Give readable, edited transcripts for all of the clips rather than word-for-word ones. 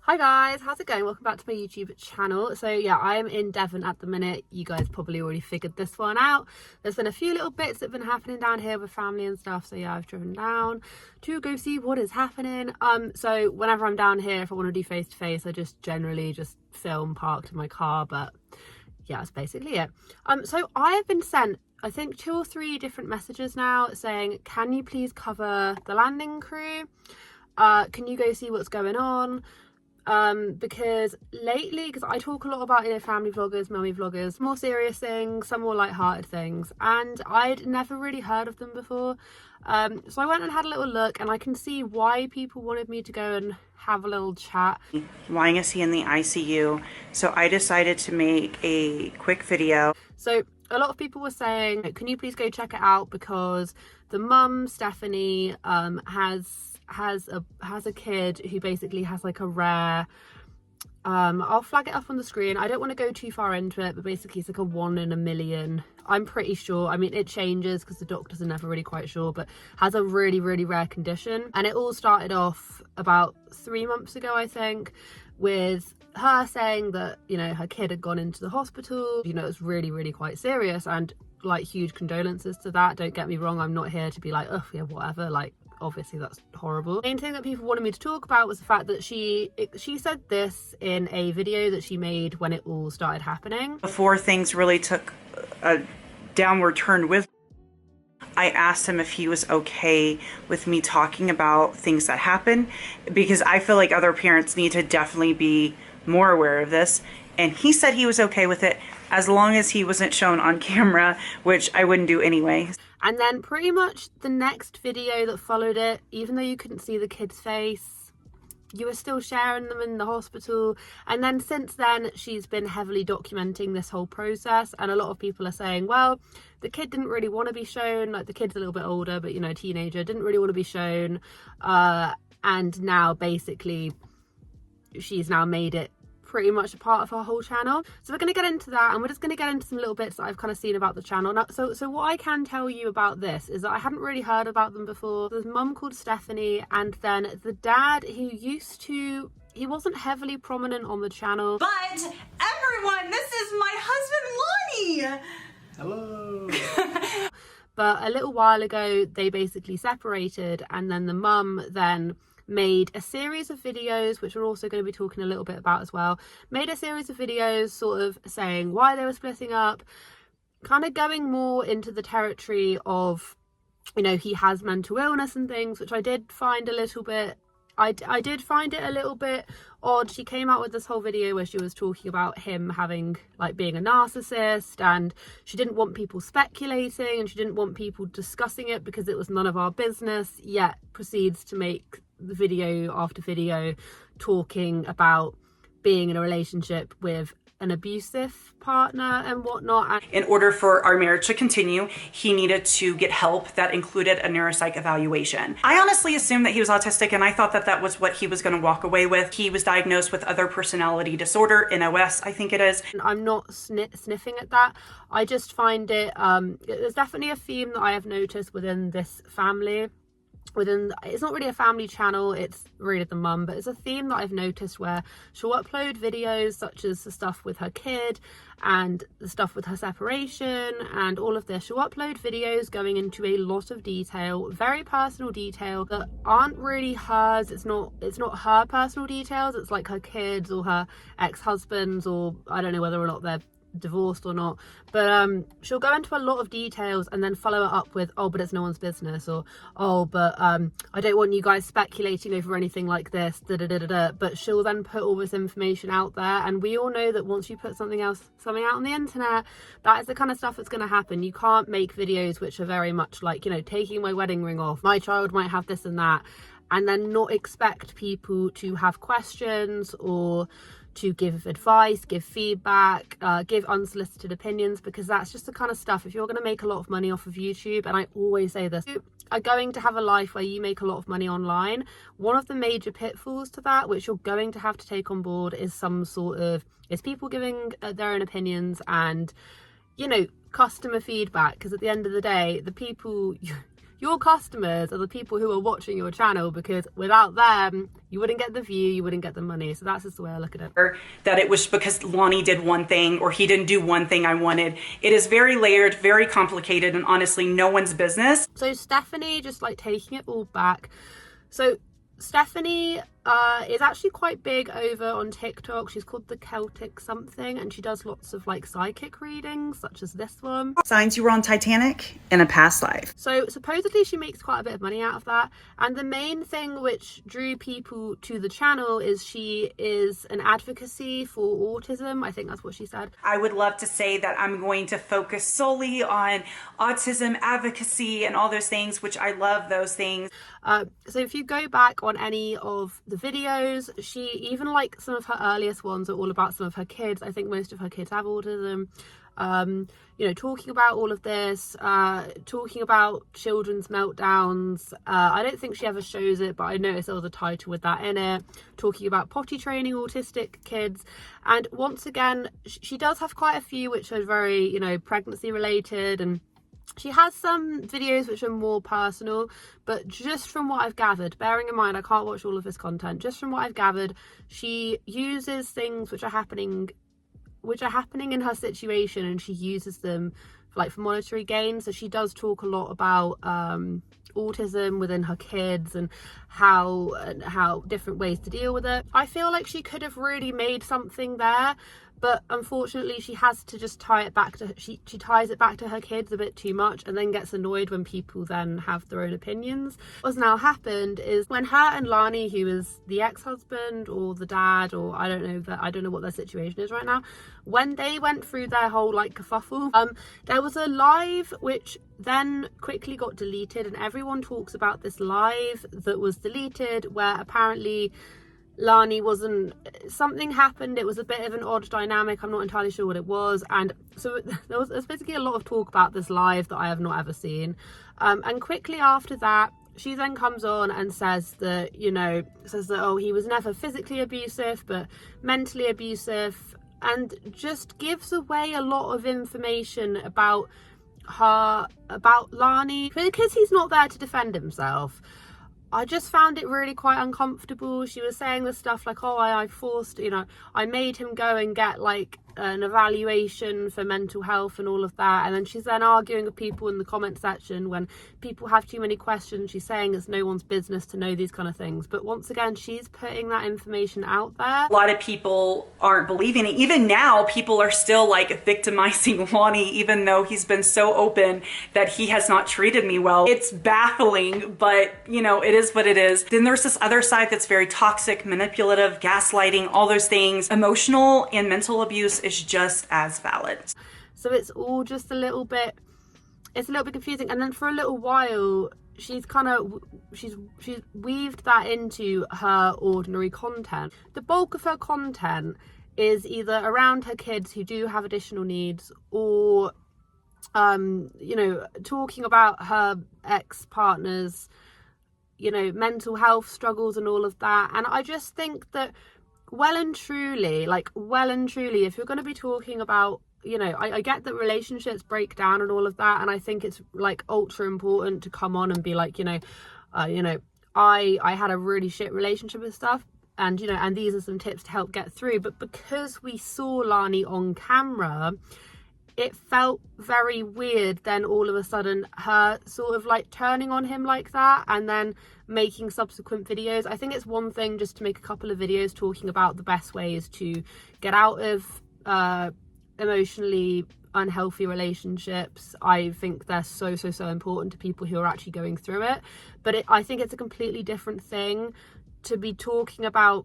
Hi guys, how's it going? Welcome back to my YouTube channel. So yeah, I am in Devon at the minute. You guys probably already figured this one out. There's been a few little bits that have been happening down here with family and stuff. So yeah, I've driven down to go see what is happening. So whenever I'm down here, if I want to do face to face, I just generally just film parked in my car. But yeah, that's basically it. So I have been sent, I think 2 or 3 different messages now saying, can you please cover the landing crew? Can you go see what's going on? Because lately, because I talk a lot about, family vloggers, mummy vloggers, more serious things, some more light-hearted things, and I'd never really heard of them before. So I went and had a little look, and I can see why people wanted me to go and have a little chat. Lying is he in the ICU? So I decided to make a quick video. So a lot of people were saying, can you please go check it out, because the mum, Stephanie, has a kid who basically has like a rare, I'll flag it up on the screen. I don't want to go too far into it, but basically it's like a 1 in a million, I'm pretty sure, I mean it changes because the doctors are never really quite sure, but has a really rare condition. And it all started off about 3 months ago, I think, with her saying that, her kid had gone into the hospital. It was really quite serious, and like huge condolences to that. Don't get me wrong, I'm not here to be like, oh yeah, whatever, like obviously that's horrible. The main thing that people wanted me to talk about was the fact that she said this in a video that she made when it all started happening. Before things really took a downward turn with, I asked him if he was okay with me talking about things that happen, because I feel like other parents need to definitely be more aware of this. And he said he was okay with it as long as he wasn't shown on camera, which I wouldn't do anyway. And then pretty much the next video that followed it, even though you couldn't see the kid's face, you were still sharing them in the hospital. And then since then, she's been heavily documenting this whole process. And a lot of people are saying, well, the kid didn't really want to be shown. Like, the kid's a little bit older, but, teenager, didn't really want to be shown. And now basically she's now made it pretty much a part of her whole channel. So we're going to get into that, and we're just going to get into some little bits that I've kind of seen about the channel. Now, so what I can tell you about this is that I hadn't really heard about them before. There's mum called Stephanie, and then the dad who he wasn't heavily prominent on the channel. But everyone, this is my husband Lonnie. Hello. But a little while ago they basically separated, and then the mum then made a series of videos, which we're also going to be talking a little bit about as well, made a series of videos sort of saying why they were splitting up, kind of going more into the territory of, he has mental illness and things, which I did find a little bit, I did find it a little bit odd. She came out with this whole video where she was talking about him having, like, being a narcissist, and she didn't want people speculating, and she didn't want people discussing it because it was none of our business, yet proceeds to make the video after video talking about being in a relationship with an abusive partner and whatnot. In order for our marriage to continue, he needed to get help that included a neuropsych evaluation. I honestly assumed that he was autistic, and I thought that that was what he was going to walk away with. He was diagnosed with other personality disorder, NOS, I think it is. I'm not sniffing at that. I just find it, there's definitely a theme that I have noticed within this family. It's not really a family channel, it's really the mum, but it's a theme that I've noticed where she'll upload videos such as the stuff with her kid and the stuff with her separation and all of this. She'll upload videos going into a lot of detail, very personal detail that aren't really hers. It's not her personal details, it's like her kids or her ex-husbands, or I don't know whether or not they're divorced or not, but she'll go into a lot of details and then follow it up with, oh, but it's no one's business, or oh, but I don't want you guys speculating over anything like this, but she'll then put all this information out there. And we all know that once you put something out on the internet, that is the kind of stuff that's going to happen. You can't make videos which are very much like, taking my wedding ring off, my child might have this and that, and then not expect people to have questions or to give advice, give feedback, give unsolicited opinions, because that's just the kind of stuff, if you're going to make a lot of money off of YouTube, and I always say this, you are going to have a life where you make a lot of money online. One of the major pitfalls to that, which you're going to have to take on board, is people giving their own opinions and, customer feedback, because at the end of the day, the people your customers are the people who are watching your channel, because without them you wouldn't get the view, you wouldn't get the money. So that's just the way I look at it. That it was because Lonnie did one thing or he didn't do one thing I wanted. It is very layered, very complicated, and honestly no one's business. So Stephanie, just like taking it all back, so Stephanie is actually quite big over on TikTok. She's called the Celtic something, and she does lots of like psychic readings, such as this one. Signs you were on Titanic in a past life. So supposedly she makes quite a bit of money out of that, and the main thing which drew people to the channel is she is an advocacy for autism. I think that's what she said. I would love to say that I'm going to focus solely on autism advocacy and all those things, which I love those things. So if you go back on any of the videos, she even like some of her earliest ones are all about some of her kids. I think most of her kids have autism. You know, talking about all of this, talking about children's meltdowns. I don't think she ever shows it, but I noticed there was a title with that in it, talking about potty training autistic kids. And once again, she does have quite a few which are very, you know, pregnancy related, and she has some videos which are more personal, but just from what I've gathered, bearing in mind I can't watch all of this content, just from what I've gathered, she uses things which are happening in her situation, and she uses them for monetary gain. So she does talk a lot about autism within her kids and how different ways to deal with it. I feel like she could have really made something there, but unfortunately she has to just tie it back to she ties it back to her kids a bit too much, and then gets annoyed when people then have their own opinions. What's now happened is when her and Lani, who is the ex-husband or the dad, or I don't know what their situation is right now, when they went through their whole like kerfuffle, there was a live which then quickly got deleted, and everyone talks about this live that was deleted where apparently Lani something happened. It was a bit of an odd dynamic. I'm not entirely sure what it was, and so there's basically a lot of talk about this live that I have not ever seen, and quickly after that she then comes on and says that oh, he was never physically abusive but mentally abusive, and just gives away a lot of information about Lani, because he's not there to defend himself. I just found it really quite uncomfortable. She was saying this stuff like, oh, I made him go and get like an evaluation for mental health and all of that, and then she's then arguing with people in the comment section when people have too many questions. She's saying it's no one's business to know these kind of things, but once again she's putting that information out there. A lot of people aren't believing it. Even now people are still like victimizing Lonnie, even though he's been so open that he has not treated me well. It's baffling, but it is what it is. Then there's this other side that's very toxic, manipulative, gaslighting, all those things. Emotional and mental abuse is just as valid. So it's all just a little bit confusing. And then for a little while she's weaved that into her ordinary content. The bulk of her content is either around her kids who do have additional needs, or talking about her ex-partner's mental health struggles and all of that. And I just think that well and truly, if you're going to be talking about, I get that relationships break down and all of that, and I think it's like ultra important to come on and be like, I had a really shit relationship with stuff, and and these are some tips to help get through. But because we saw Lani on camera, it felt very weird then all of a sudden her sort of like turning on him like that, and then making subsequent videos. I think it's one thing just to make a couple of videos talking about the best ways to get out of emotionally unhealthy relationships. I think they're so important to people who are actually going through it, but I think it's a completely different thing to be talking about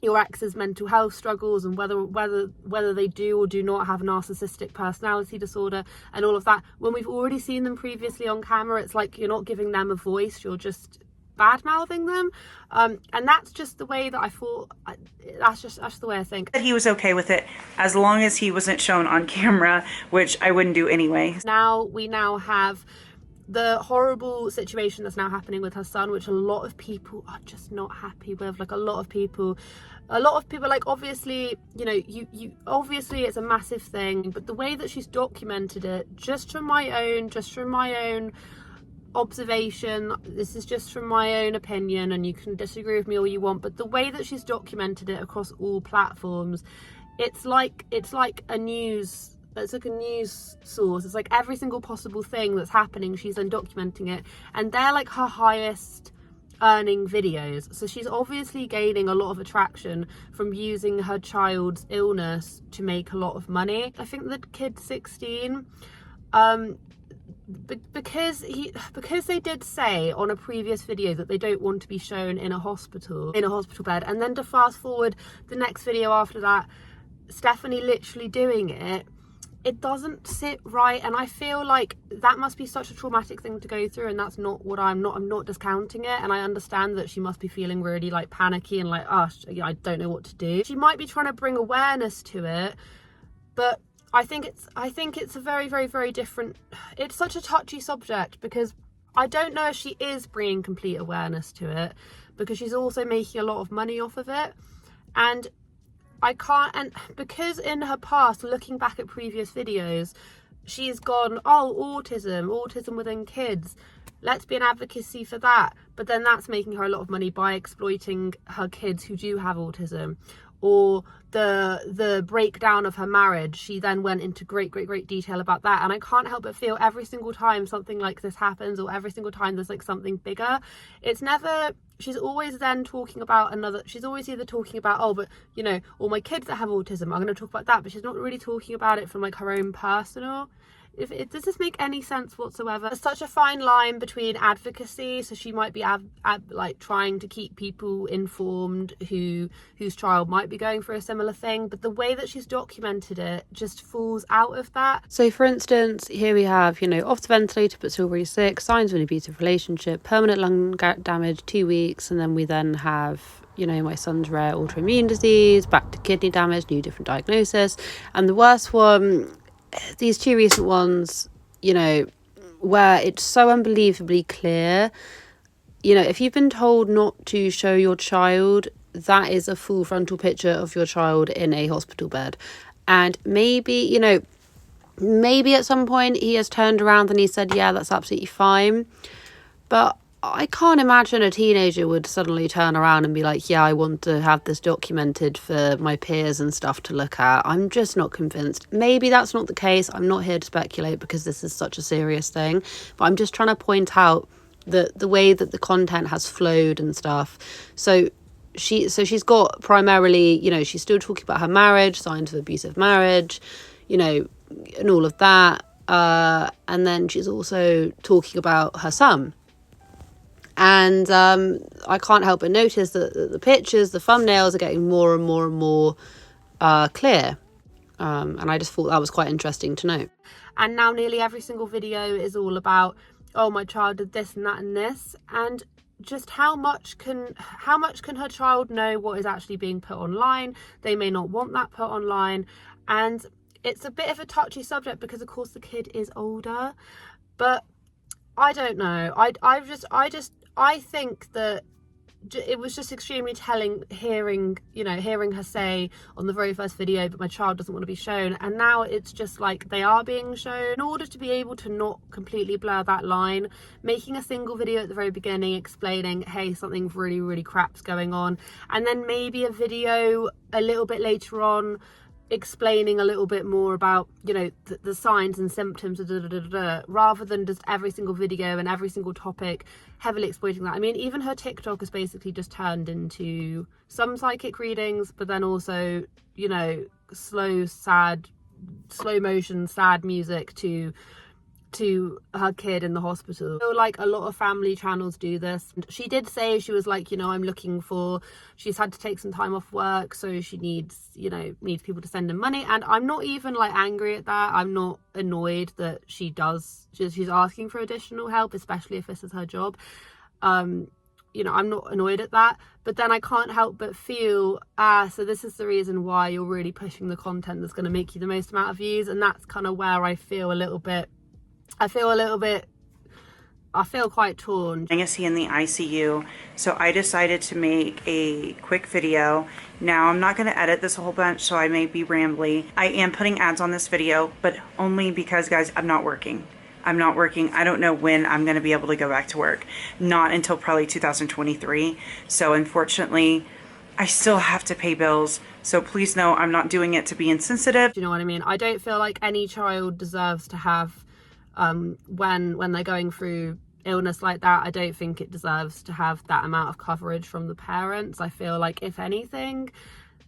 your ex's mental health struggles and whether they do or do not have a narcissistic personality disorder and all of that, when we've already seen them previously on camera. It's like you're not giving them a voice, you're just bad-mouthing them, and that's just the way that I thought. That's just the way I think. That he was okay with it as long as he wasn't shown on camera, which I wouldn't do anyway. We now have the horrible situation that's now happening with her son, which a lot of people are just not happy with. Like a lot of people like, obviously, you obviously it's a massive thing, but the way that she's documented it, just from my own observation, this is just from my own opinion and you can disagree with me all you want, but the way that she's documented it across all platforms, it's like a news source. It's like every single possible thing that's happening, she's then documenting it, and they're like her highest earning videos. So she's obviously gaining a lot of attraction from using her child's illness to make a lot of money. I think the kid's 16, because they did say on a previous video that they don't want to be shown in a hospital bed, and then to fast forward the next video after that, Stephanie literally doing it doesn't sit right. And I feel like that must be such a traumatic thing to go through, and that's not what I'm not discounting it, and I understand that she must be feeling really like panicky and like, oh, I don't know what to do. She might be trying to bring awareness to it, but I think it's a very, very, very different, it's such a touchy subject, because I don't know if she is bringing complete awareness to it, because she's also making a lot of money off of it. And I can't, and because in her past, looking back at previous videos, she's gone, oh, autism within kids, let's be an advocacy for that. But then that's making her a lot of money by exploiting her kids who do have autism. Or the breakdown of her marriage, she then went into great detail about that. And I can't help but feel every single time something like this happens, or every single time there's like something bigger, it's never, she's always then talking about another, she's always either talking about, oh, but you know, all my kids that have autism, I'm going to talk about that, but she's not really talking about it from like her own personal. Does this make any sense whatsoever? There's such a fine line between advocacy, so she might be like trying to keep people informed whose child might be going through a similar thing, but the way that she's documented it just falls out of that. So for instance, here we have, you know, off the ventilator but still really sick, signs of an abusive relationship, permanent lung damage, 2 weeks, and then we then have, you know, my son's rare autoimmune disease, back to kidney damage, new different diagnosis, and the worst one, these two recent ones, you know, where it's so unbelievably clear, you know, if you've been told not to show your child, that is a full frontal picture of your child in a hospital bed. And maybe, you know, maybe at some point he has turned around and he said, yeah, that's absolutely fine. But I can't imagine a teenager would suddenly turn around and be like, yeah, I want to have this documented for my peers and stuff to look at. I'm just not convinced. Maybe that's not the case. I'm not here to speculate because this is such a serious thing. But I'm just trying to point out the way that the content has flowed and stuff. So she's got primarily, you know, she's still talking about her marriage, signs of abusive marriage, you know, and all of that. And then she's also talking about her son. And I can't help but notice that the pictures, the thumbnails are getting more and more and more clear. And I just thought that was quite interesting to note. And now nearly every single video is all about, oh, my child did this and that and this. And just how much can her child know what is actually being put online? They may not want that put online. And it's a bit of a touchy subject because, of course, the kid is older. But I don't know. I think that it was just extremely telling hearing her say on the very first video, but my child doesn't want to be shown. And now it's just like they are being shown. In order to be able to not completely blur that line, making a single video at the very beginning explaining, hey, something really, really crap's going on. And then maybe a video a little bit later on explaining a little bit more about, you know, the signs and symptoms, rather than just every single video and every single topic heavily exploiting that. I mean, even her TikTok has basically just turned into some psychic readings, but then also, you know, slow motion sad music to her kid in the hospital. So like a lot of family channels do this. She did say, she was like, you know, she's had to take some time off work, so she needs people to send in money. And I'm not even like angry at that. I'm not annoyed that she's asking for additional help, especially if this is her job. You know, I'm not annoyed at that, but then I can't help but feel, so this is the reason why you're really pushing the content that's going to make you the most amount of views. And that's kind of where I feel quite torn. Is he in the ICU? So I decided to make a quick video. Now I'm not going to edit this a whole bunch, so I may be rambly. I am putting ads on this video, but only because, guys, I'm not working. I'm not working. I don't know when I'm going to be able to go back to work. Not until probably 2023. So unfortunately, I still have to pay bills. So please know I'm not doing it to be insensitive. Do you know what I mean? I don't feel like any child deserves to have, when they're going through illness like that, I don't think it deserves to have that amount of coverage from the parents. I feel like, if anything,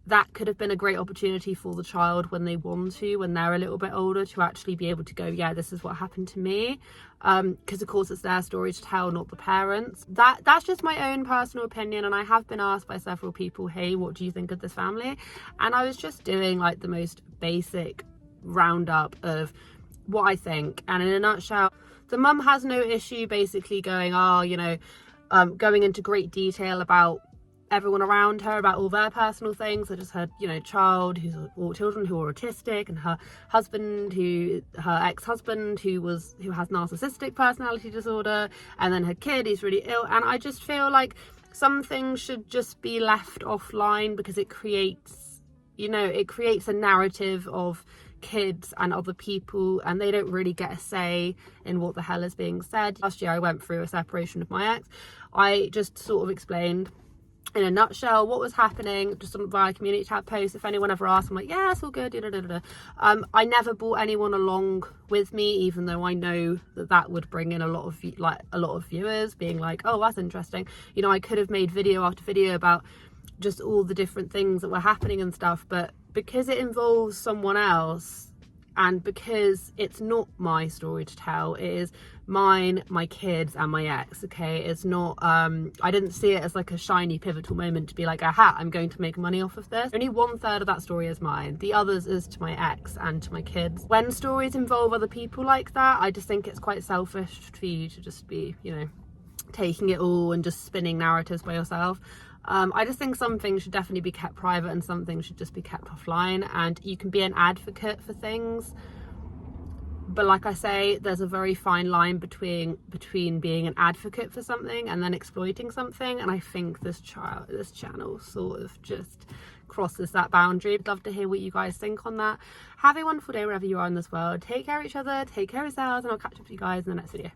that could have been a great opportunity for the child when they want to, when they're a little bit older, to actually be able to go, yeah, this is what happened to me. Because of course it's their story to tell, not the parents. That's just my own personal opinion, and I have been asked by several people, hey, what do you think of this family? And I was just doing like the most basic roundup of what I think. And in a nutshell, the mum has no issue basically going, going into great detail about everyone around her, about all their personal things, such as her, children who are autistic, and her husband, her ex-husband who has narcissistic personality disorder, and then her kid who's really ill. And I just feel like some things should just be left offline, because it creates a narrative of kids and other people, and they don't really get a say in what the hell is being said. Last year I went through a separation with my ex. I just sort of explained in a nutshell what was happening, just on via community chat posts. If anyone ever asked, I'm like, yeah, it's all good. I never brought anyone along with me, even though I know that would bring in a lot of viewers being like, oh, that's interesting. I could have made video after video about just all the different things that were happening and stuff, but because it involves someone else, and because it's not my story to tell, it is mine, my kids, and my ex. Okay, it's not I didn't see it as like a shiny pivotal moment to be like, aha, I'm going to make money off of this. Only 1/3 of that story is mine, the others is to my ex and to my kids. When stories involve other people like that, I just think it's quite selfish for you to just be taking it all and just spinning narratives by yourself. I just think some things should definitely be kept private, and some things should just be kept offline. And you can be an advocate for things, but like I say, there's a very fine line between being an advocate for something and then exploiting something. And I think this channel sort of just crosses that boundary. I'd love to hear what you guys think on that. Have a wonderful day wherever you are in this world. Take care of each other, take care of yourselves, and I'll catch up with you guys in the next video.